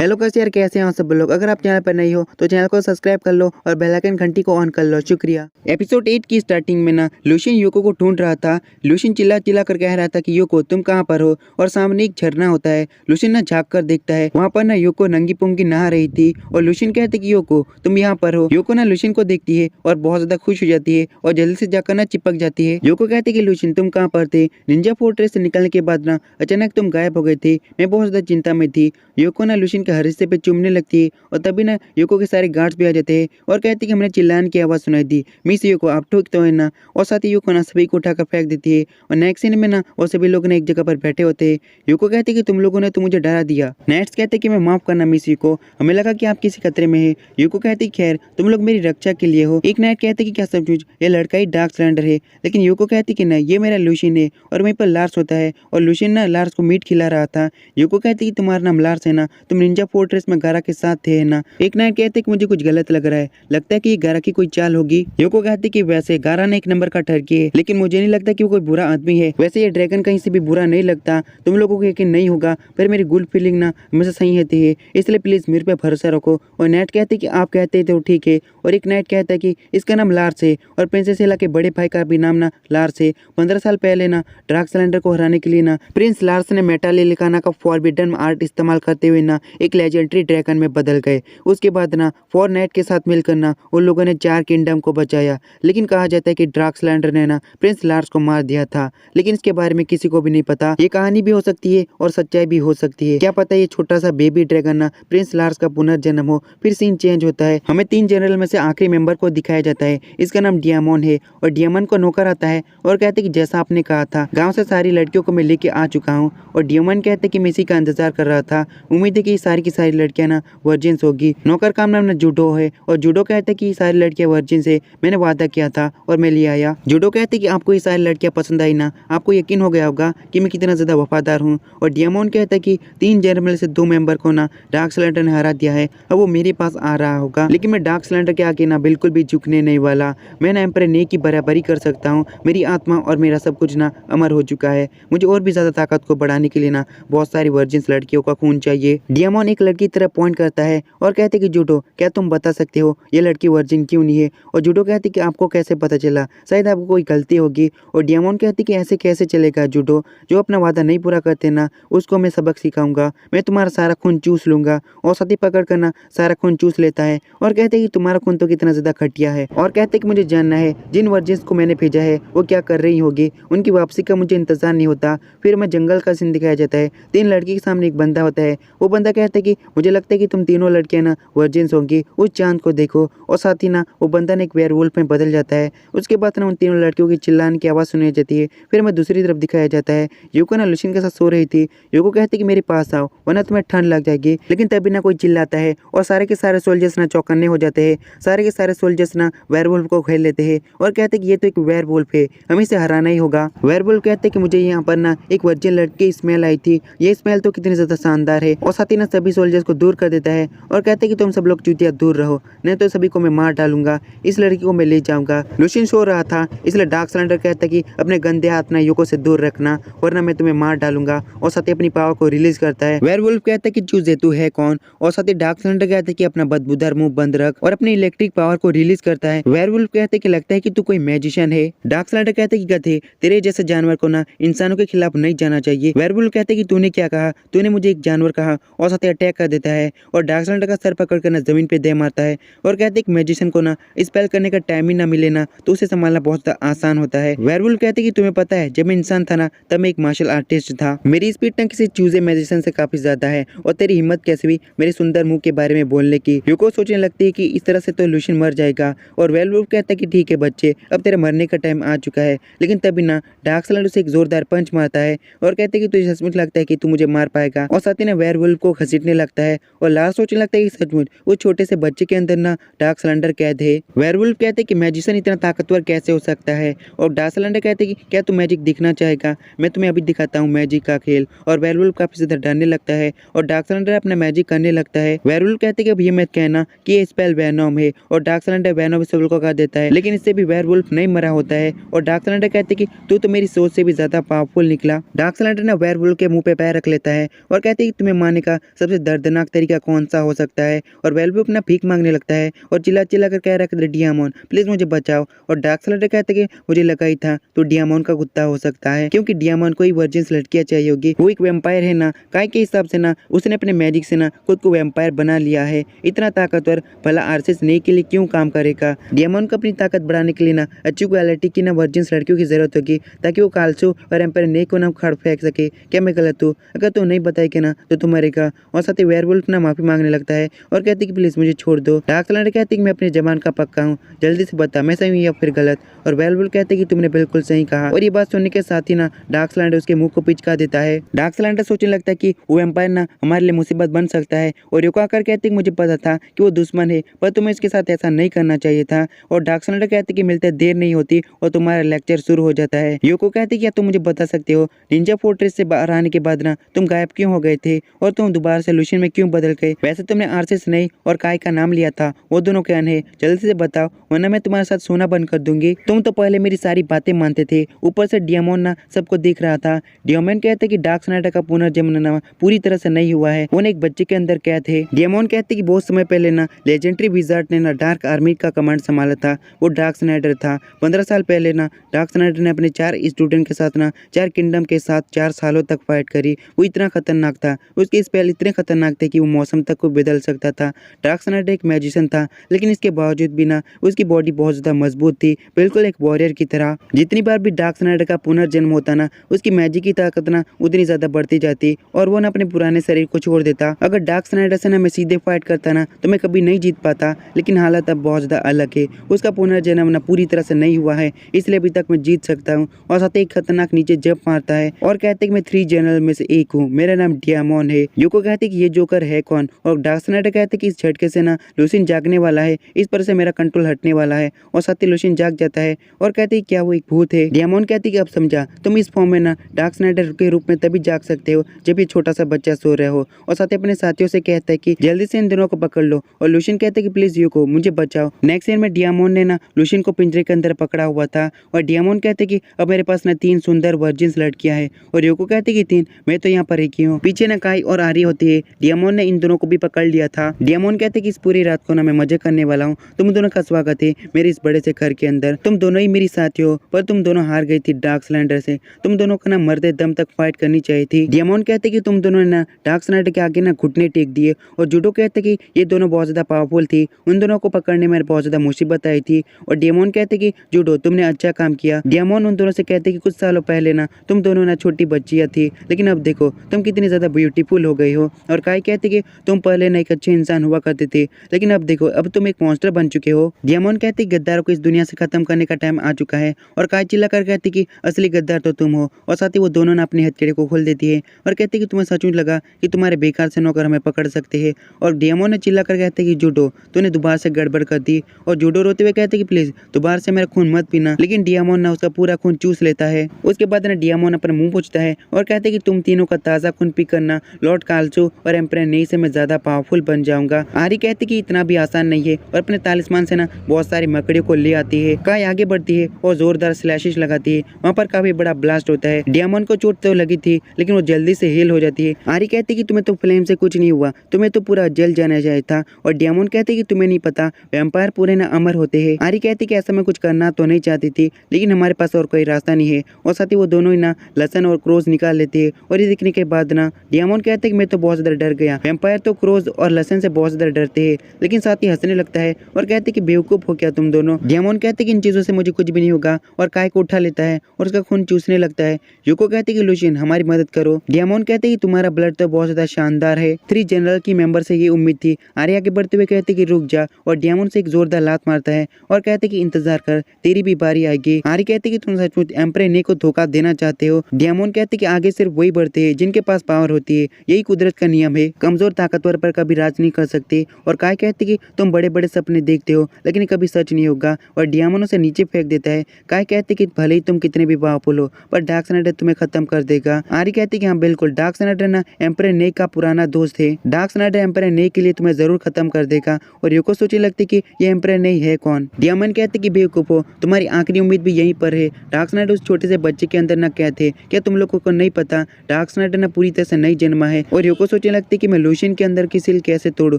Hello कैसे यार, कैसे हैं आप सब लोग। अगर आप चैनल पर नहीं हो तो चैनल को सब्सक्राइब कर लो और बेल आइकन घंटी को ऑन कर लो, शुक्रिया। एपिसोड 8 की स्टार्टिंग में ना लुशियन योको को ढूंढ रहा था। लुशियन चिल्ला चिल्ला कर कह रहा था कि योको तुम कहाँ पर हो, और सामने एक झरना होता है। लुशियन ना झाँक कर देखता है, वहाँ पर ना योको नंगी पुंगी नहा रही थी और लुशियन कहते कि योको तुम यहाँ पर हो। योको ना लुशियन को देखती है और बहुत ज्यादा खुश हो जाती है और जल्दी से जाकर ना चिपक जाती है। योको कहते कि लुशियन तुम कहाँ पर थे, निंजा फोर्ट्रेस से निकलने के बाद ना अचानक तुम गायब हो गए थे, मैं बहुत ज्यादा चिंता में थी। योको ना लुशियन के हर हिस्से पे चूमने लगती है और तभी ना योको के सारे गार्ड्स भी आ जाते हैं और कहती कि हमने चिल्लाने की आवाज़ सुनाई दी, मिस योको आप ठीक तो है ना। और साथ ही योको ना सभी को उठाकर फेंक देती है और नेक्स्ट सीन में ना वो सभी लोग ना एक जगह पर बैठे होते हैं। योको कहते कि तुम लोगों ने तो मुझे डरा दिया। नेक्स्ट कहते कि मैं माफ करना मिस योको, हमें लगा कि आप किसी खतरे में है। योको कहती खैर तुम लोग मेरी रक्षा के लिए हो। एक नाइट कहते कि क्या सचमुच ये लड़का ही डार्क सिलेंडर है, लेकिन योको कहती कि नहीं ये मेरा लुशियन है। और वहीं पर लार्स होता है और लुशियन ना लार्स को मीट खिला रहा था। योको कहती कि तुम्हारा नाम लार्स है ना, तुम निंजा फोर्ट्रेस में गारा के साथ थे ना। एक नाइट कहते कि मुझे कुछ गलत लग रहा है, लगता है कि ये गारा की कोई चाल होगी। योको कहती कि वैसे गारा ने एक नंबर का ठरकी है, लेकिन मुझे नहीं लगता कि वो कोई बुरा आदमी है। वैसे ये ड्रैगन कहीं से भी बुरा नहीं लगता, तुम लोगों को यकीन नहीं होगा, पर मेरी गुड फीलिंग ना हमेशा सही रहती है, इसलिए प्लीज मेरे पे भरोसा रखो। और नाइट कहते कि आप कहते तो ठीक है। और एक नाइट कहता है कि इसका नाम लार्स है और प्रिंसेस एला के बड़े भाई का भी नाम ना लार्स है। 15 साल पहले ना डार्क सिलेंडर को हराने के लिए ना प्रिंस लार्स ने मेटालिकाना का फॉरबिडन आर्ट इस्तेमाल करते हुए ना एक लेजेंडरी ड्रैगन में बदल गए। उसके बाद ना फॉर नाइट के साथ मिलकर ना उन लोगों ने 4 किंगडम को बचाया। लेकिन कहा जाता है कि डार्क सिलेंडर ने ना प्रिंस लार्स को मार दिया था, लेकिन इसके बारे में किसी को भी नहीं पता। ये कहानी भी हो सकती है और सच्चाई भी हो सकती है, क्या पता ये छोटा सा बेबी ड्रैगन ना प्रिंस लार्स का पुनर्जन्म हो। फिर सीन चेंज होता है, हमें 3 जनरल में से आखिरी मेंबर को दिखाया जाता है। इसका नाम डियामोन है और डियामोन को नौकर आता है और कहते कि जैसा आपने कहा था गाँव से सारी लड़कियों को मैं लेके आ चुका हूँ। और डियामोन कहते कि मैं इसी का इंतजार कर रहा था, उम्मीद है कि सारी की सारी लड़कियां ना वर्जिन्स होगी। नौकर का नाम ना जूडो है और जूडो कहते कि सारी लड़कियां वर्जिन से मैंने वादा किया था और मैं ले आया। जूडो कहते कि आपको ये सारी लड़कियां पसंद आई ना, आपको यकीन हो गया होगा कि मैं कितना ज्यादा वफादार हूँ। और डियामोन कहता है कि 3 जनरल से 2 मेंबर को ना डार्क सिलेंडर ने हरा दिया है, अब वो मेरे पास आ रहा होगा, लेकिन मैं डार्क सिलेंडर के आगे ना बिल्कुल भी झुकने नहीं वाला। मैं ना एम्पर ने की बराबरी कर सकता हूँ, मेरी आत्मा और मेरा सब कुछ ना अमर हो चुका है। मुझे और भी ज्यादा ताकत को बढ़ाने के लिए ना बहुत सारी वर्जिन्स लड़कियों का खून चाहिए। डियामोन एक लड़की की तरफ पॉइंट करता है और कहते कि जूडो क्या तुम बता सकते हो ये लड़की वर्जिन क्यों नहीं है। और जूडो कहती कि आपको कैसे पता चला, शायद आपको कोई गलती होगी। और डियामोन कहती कि ऐसे कैसे चलेगा जूडो, जो अपना वादा नहीं पूरा करते ना उसको मैं सबक सिखाऊंगा, मैं तुम्हारा सारा खून चूस लूंगा। और सती पकड़ कर ना सारा खून चूस लेता है और कहते कि तुम्हारा खून तो कितना ज्यादा घटिया है। और कहते कि मुझे जानना है जिन वर्जिन्स को मैंने भेजा है वो क्या कर रही होगी, उनकी वापसी का मुझे इंतजार नहीं होता। फिर मैं जंगल का सीन दिखाया जाता है, 3 लड़की के सामने एक बंदा होता है। वो बंदा कहता है कि मुझे लगता है कि तुम तीनों लड़कियां ना वर्जिन्स होंगी, उस चांद को देखो। और साथ ही ना वो बंदा ने एक वेयरवुल्फ में बदल जाता है। उसके बाद ना उन तीनों लड़कियों की चिल्लाने की आवाज़ सुनाई जाती है। फिर मैं दूसरी तरफ दिखाया जाता है, योको ना लुशियन के साथ सो रही थी। योको कहती कि मेरे पास आओ वरना तुम्हें ठंड लग जाएगी, लेकिन तभी ना कोई चिल्लाता है और सारे के सारे सोल्जर्स ना चौकन्ने हो जाते हैं। सारे के सारे सोल्जर्स ना वेयरवुल्फ को खेल लेते हैं और कहते कि ये तो एक वेयरवुल्फ है, हमें इसे हराना ही होगा। वेयरवुल्फ कहते कि मुझे यहाँ पर ना एक वर्जिन लड़की की स्मेल आई थी, ये स्मेल तो कितनी ज्यादा शानदार है। और साथ ही ना सभी सोल्जर्स को दूर कर देता है और कहते कि तुम सब लोग चूतिया दूर रहो, नहीं तो सभी को मैं मार डालूंगा, इस लड़की को मैं ले जाऊंगा। लुशियन सो रहा था इसलिए डार्क सिलेंडर कहता कि अपने गंदे हाथ ना योको से दूर रखना वरना मैं तुम्हें मार डालूंगा। और साथ ही अपनी पावर को रिलीज करता है। वेयरवुल्फ कहता है कि चूजे तू है कौन। और साथ ही डार्क सिलेंडर कहता है कि अपना बदबूदार मुंह बंद रख और अपनी इलेक्ट्रिक पावर को रिलीज करता है। वेयरवुल्फ कहते कि लगता है कि तू कोई मैजिशियन है। डार्क सिलेंडर कहते कि गधे तेरे जैसे जानवर को ना इंसानों के खिलाफ नहीं जाना चाहिए। वेयरवुल्फ कहते कि तूने क्या कहा, तूने मुझे एक जानवर कहा। और साथ ही अटैक कर देता है और डार्क सिलेंडर का सर पकड़ कर ना जमीन पे दे मारता है और कहते कि मैजिशियन को ना स्पेल करने का टाइम ही ना मिले ना तो उसे संभालना बहुत आसान होता है। वेयरवुल्फ कहते कि तुम्हें पता है जब मैं इंसान था ना तब मैं एक मार्शल आर्टिस्ट था, मेरी स्पीड ना किसी चूजे मैजिशियन से काफी ज्यादा है। और तेरी हिम्मत कैसे हुई मेरे सुंदर मुंह के बारे में बोलने की। योको सोचने लगती है कि इस तरह से तो लुशियन मर जाएगा। और वेयरवुल्फ कहता है कि ठीक है बच्चे, अब तेरे मरने का टाइम आ चुका है। लेकिन तभी ना डार्क सिलेंडर से एक जोरदार पंच मारता है और कहते कि तुझे सचमुच लगता है कि तू मुझे मार पाएगा। और साथ ही ना वेयरवुल्फ को घसीटने लगता है और लास्ट सोचने लगता है कि सचमुच वो छोटे से बच्चे के अंदर ना डार्क सिलेंडर कैद है। वेयरवुल्फ कहते कि मैजिशियन इतना ताकतवर कैसे हो सकता है। और डार्क सिलेंडर कहते कि क्या तू मैजिक दिखना चाहेगा, मैं तुम्हें अभी दिखाता हूँ मैजिक का खेल। और वेयरवुल्फ काफी ज्यादा डरने लगता है और डार्क सिलेंडर अपना मैजिक करने लगता है। वेयरवुल्फ कहते कि अब ये मत कहना कि ये स्पेल वेनोम है। और डार्क सिलेंडर वेनोम सब को कह देता है, लेकिन इससे भी वेयरवुल्फ नहीं मरा होता है। और डार्क सिलेंडर कहते कि तू तो मेरी सोच से भी ज्यादा पावरफुल निकला। डार्क सिलेंडर ना वेयरवुल्फ के मुंह पे पैर रख लेता है और कहते कि तुम्हें मारने का सबसे सबसे दर्दनाक तरीका कौन सा हो सकता है। और वेल्बू अपना भीख मांगने लगता है और चिल्ला चिल्ला कर कह रहा है डियामोन प्लीज मुझे बचाओ। और डार्क स्लाइडर कहते कि मुझे लगा ही था तो डियामोन का कुत्ता हो सकता है, क्योंकि डियामोन को ही वर्जिन लड़कियां चाहिए होगी। वो एक वेम्पायर है ना, काय के हिसाब से ना उसने अपने मैजिक से ना खुद को वेम्पायर बना लिया है। इतना ताकतवर, भला आरसीएस नहीं के लिए क्यों काम करेगा। डियामोन को अपनी ताकत बढ़ाने के लिए ना अच्छी क्वालिटी की ना वर्जिन लड़कियों की जरूरत होगी, ताकि वो कालसो और एम्पायर ने को ना खड़ फेंक सके। क्या मैं गलत हूँ? अगर तू नहीं बताएगी ना तो तू मरेगा। और साथ ही वेयरवुल्फ ना माफी मांगने लगता है और कहती कि प्लीज मुझे छोड़ दो। डार्क स्लाइडर कहती कि मैं अपने जबान का पक्का हूँ, जल्दी से बता मैं सही हूँ या फिर गलत। और वेयरवुल्फ कहते कि तुमने बिल्कुल सही कहा। और ये बात सुनने के साथ ही ना डार्क स्लाइडर उसके मुंह को पिचका देता है। डार्क स्लाइडर सोचने लगता है कि वो एम्पायर ना हमारे लिए मुसीबत बन सकता है। और योको आकर कहते कि मुझे पता था कि वो दुश्मन है, पर तुम्हें इसके साथ ऐसा नहीं करना चाहिए था। और डार्क स्लाइडर कहते कि मिलते देर नहीं होती और तुम्हारा लेक्चर शुरू हो जाता है। योको कहती क्या तुम मुझे बता सकते हो निंजा फोर्ट्रेस से बाहर आने के बाद ना तुम गायब क्यों हो गए थे और तुम दोबारा से लुशियन में क्यों बदल गए? वैसे तुमने आरसीएस नहीं और काय का नाम लिया था, वो दोनों क्या है? जल्दी से बताओ वरना मैं तुम्हारे साथ सोना बंद कर दूंगी। तुम तो पहले मेरी सारी बातें मानते थे, ऊपर से डियामोन ना सबको देख रहा था। डियामोन कहते कि डार्क स्नाइडर का पुनर्जन्म ना पूरी तरह से नहीं हुआ है, वो एक बच्चे के अंदर कैद थे। डियामोन कहते कि बहुत समय पहले ना लेजेंडरी विजार्ड ने ना डार्क आर्मी का कमांड संभाला था, वो डार्क स्नाइडर था। 15 साल पहले ना डार्क स्नाइडर ने अपने 4 स्टूडेंट के साथ ना 4 किंगडम के साथ 4 सालों तक फाइट करी। वो इतना खतरनाक था, उसके स्पेल इतने खतरनाक थे कि वो मौसम तक को बदल सकता था। डार्क स्नाइडर एक मैजिशियन था, लेकिन इसके बावजूद भी ना उसकी बॉडी बहुत ज्यादा मजबूत थी, बिल्कुल एक वॉरियर की तरह। जितनी बार भी डार्क स्नाइडर का पुनर्जन्म होता ना उसकी मैजिक की ताकत ना उतनी ज्यादा बढ़ती जाती और वो ना अपने पुराने शरीर को छोड़ देता। अगर डार्क स्नाइडर से ना मैं सीधे फाइट करता ना तो मैं कभी नहीं जीत पाता, लेकिन हालत अब बहुत ज्यादा अलग है। उसका पुनर्जन्म ना पूरी तरह से नहीं हुआ है, इसलिए अभी तक मैं जीत सकता हूँ। और साथ ही खतरनाक नीचे जंप मारता है और कहते कि मैं 3 जनरल में से एक हूँ, मेरा नाम डियामोन है। योको कहते कि ये जोकर है कौन? और डार्क स्नाइडर कहते कि इस झटके से ना लुशियन जागने वाला है, इस पर से मेरा कंट्रोल हटने वाला है। और साथ ही लुशियन जाग जाता है और कहते कि क्या वो एक भूत है? डियामोन कहती कि अब समझा, तुम इस फॉर्म में ना डार्क स्नाइडर के रूप में तभी जाग सकते हो जब ये छोटा सा बच्चा सो रहे हो। और साथ ही अपने साथियों से कहता है कि जल्दी से इन दोनों को पकड़ लो। और लुशियन कहते हैं कि प्लीज योको मुझे बचाओ। नेक्स्ट सीन में डियामोन ने ना लुशियन को पिंजरे के अंदर पकड़ा हुआ था और डियामोन कहते कि अब मेरे पास ना 3 सुंदर वर्जिन लड़कियां हैं। और योको कहते कि 3, मैं तो यहाँ पर एक ही हूँ। पीछे ना काई और आरी होती है। डियामोन ने इन दोनों को भी पकड़ लिया था। डियामोन कहते कि इस पूरी रात को ना मैं मजे करने वाला हूँ, तुम दोनों का स्वागत है मेरे इस बड़े से घर के अंदर। तुम दोनों ही मेरी साथी हो, पर तुम दोनों हार गई थी डार्क स्लाइडर से। तुम दोनों को ना मरते दम तक फाइट करनी चाहिए थी। डियामोन कहते कि तुम दोनों ने ना डार्क स्लाइडर के आगे ना घुटने टेक दिए। और जूडो कहते कि ये दोनों बहुत ज्यादा पावरफुल थी, उन दोनों को पकड़ने में बहुत ज्यादा मुसीबत आई थी। और डियामोन कहते कि जूडो तुमने अच्छा काम किया। डियामोन उन दोनों से कहते कि कुछ सालों पहले ना तुम दोनों ना छोटी बच्चियां थी, लेकिन अब देखो तुम कितनी ज्यादा ब्यूटीफुल हो गई हो। और काई कहते कि तुम पहले ना एक अच्छे इंसान हुआ करते थे, लेकिन अब देखो अब तुम एक मॉन्स्टर बन चुके हो। डियामोन कहते गद्दारों को इस दुनिया से खत्म करने का टाइम आ चुका है। और काई चिल्ला कर कहती कि असली गद्दार तो तुम हो। और साथ ही वो दोनों ना अपने हथकड़े को खोल देती है और कहती कि तुम्हें सचमुच लगा कि तुम्हारे बेकार से नौकर हमें पकड़ सकते हैं। और डियामोन ने चिल्ला कर कहते कि जूडो तूने दोबारा से गड़बड़ कर दी। और जूडो रोते हुए कहते कि प्लीज दोबारा से मेरा खून मत पीना, लेकिन डियामोन ना उसका पूरा खून चूस लेता है। उसके बाद ना डियामोन अपना मुंह पोंछता है और कहते कि तुम तीनों का ताजा खून पी करना लॉर्ड कालसो और एम्परर नेई से मैं ज्यादा पावरफुल बन जाऊंगा। आरी कहती कि इतना भी आसान नहीं है और अपने तालिस्मान से ना बहुत सारी मकड़ियों को ले आती है। काय आगे बढ़ती है और जोरदार स्लैशेस लगाती है, वहाँ पर काफी बड़ा ब्लास्ट होता है। डियामोन को चोट तो लगी थी, लेकिन वो जल्दी से हील हो जाती है। आरी कहती कि तुम्हें तो फ्लेम से कुछ नहीं हुआ, तुम्हें तो पूरा जल जाना चाहिए था। और डियामोन कहते कि तुम्हें नहीं पता वैम्पायर पूरे ना अमर होते हैं। आरी कहती कि ऐसा मैं कुछ करना तो नहीं चाहती थी, लेकिन हमारे पास और कोई रास्ता नहीं है। और साथ ही वो दोनों ही ना लसन और क्रोज निकाल लेते हैं। और ये देखने के बाद ना डियामोन कहते कि मैं तो बहुत ज्यादा डर गया। वैम्पायर तो क्रोज और लसन से बहुत ज्यादा डरते हैं, लेकिन साथ ही हंसने लगता है और कहते कि बेवकूफ हो क्या तुम दोनों। डियामोन कहते कि इन चीजों से मुझे कुछ भी नहीं होगा और काय को उठा लेता है और उसका खून चूसने लगता है। यूको कहते कि लुशियन हमारी मदद करो। डियामोन कहते कि तुम्हारा ब्लड तो बहुत ज्यादा शानदार है, 3 जनरल की मेंबर से ये उम्मीद थी। आर्या आगे बढ़ते हुए कहते कि रुक जा और डियामोन से एक जोरदार लात मारता है और कहते कि इंतजार कर तेरी भी बारी आएगी। आर्या कहते कि तुम सचमुच एम्परर ने को धोखा देना चाहते हो। डियामोन कहते कि आगे सिर्फ वही बढ़ते हैं जिनके पास पावर होती है, यही कुदरत का नियम है, कमजोर ताकतवर पर कभी राज नहीं कर सकते। और काय कहते कि तुम बड़े बड़े सपने देखते हो, लेकिन कभी सच नहीं होगा। और डियामोन उसे नीचे फेंक देता है। काय कहते कि भले ही तुम कितने भी पावरफुल हो, पर डार्क स्नाइडर तुम्हें खत्म कर देगा। आरी कहती कि हाँ बिल्कुल, डार्क स्नाइडर ना एम्परर ने का पुराना दोस्त है। डार्क स्नाइडर एम्परर ने के लिए तुम्हें जरूर खत्म कर देगा। और यूको सोचने लगती कि ये एम्परर ने है कौन। डियामोन कहते कि बेवकूफ हो, तुम्हारी आखिरी उम्मीद भी यहीं पर है। डार्क स्नाइडर उस छोटे से बच्चे के अंदर ना क्या थे, क्या तुम लोगों को नहीं पता? डार्क स्नाइडर ना पूरी तरह से नहीं जन्मा है। और यूको सोचने लगती कि मैं लूशियन के अंदर की सील कैसे तोड़ूं,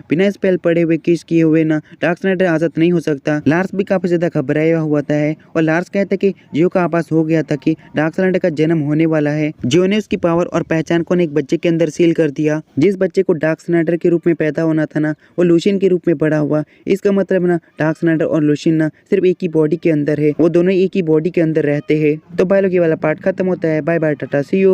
बिना स्पेल पड़े हुए किस किए हुए ना डार्कसाइडर आजाद नहीं हो सकता। लार्स भी काफी ज्यादा घबराया हुआ है और लार्स कहता है कि जियो का आभास हो गया था कि डार्कसाइडर का जन्म होने वाला है। जियो ने उसकी पावर और पहचान को एक बच्चे के अंदर सील कर दिया। जिस बच्चे को डार्कसाइडर के रूप में पैदा होना था ना, वो लूशियन के रूप में बड़ा हुआ। इसका मतलब ना डार्कसाइडर और लूशियन ना सिर्फ एक ही बॉडी के अंदर है, वो दोनों एक ही बॉडी के अंदर रहते हैं। तो भाई लोग ये वाला पार्ट खत्म होता है। Bye bye, tata, see you.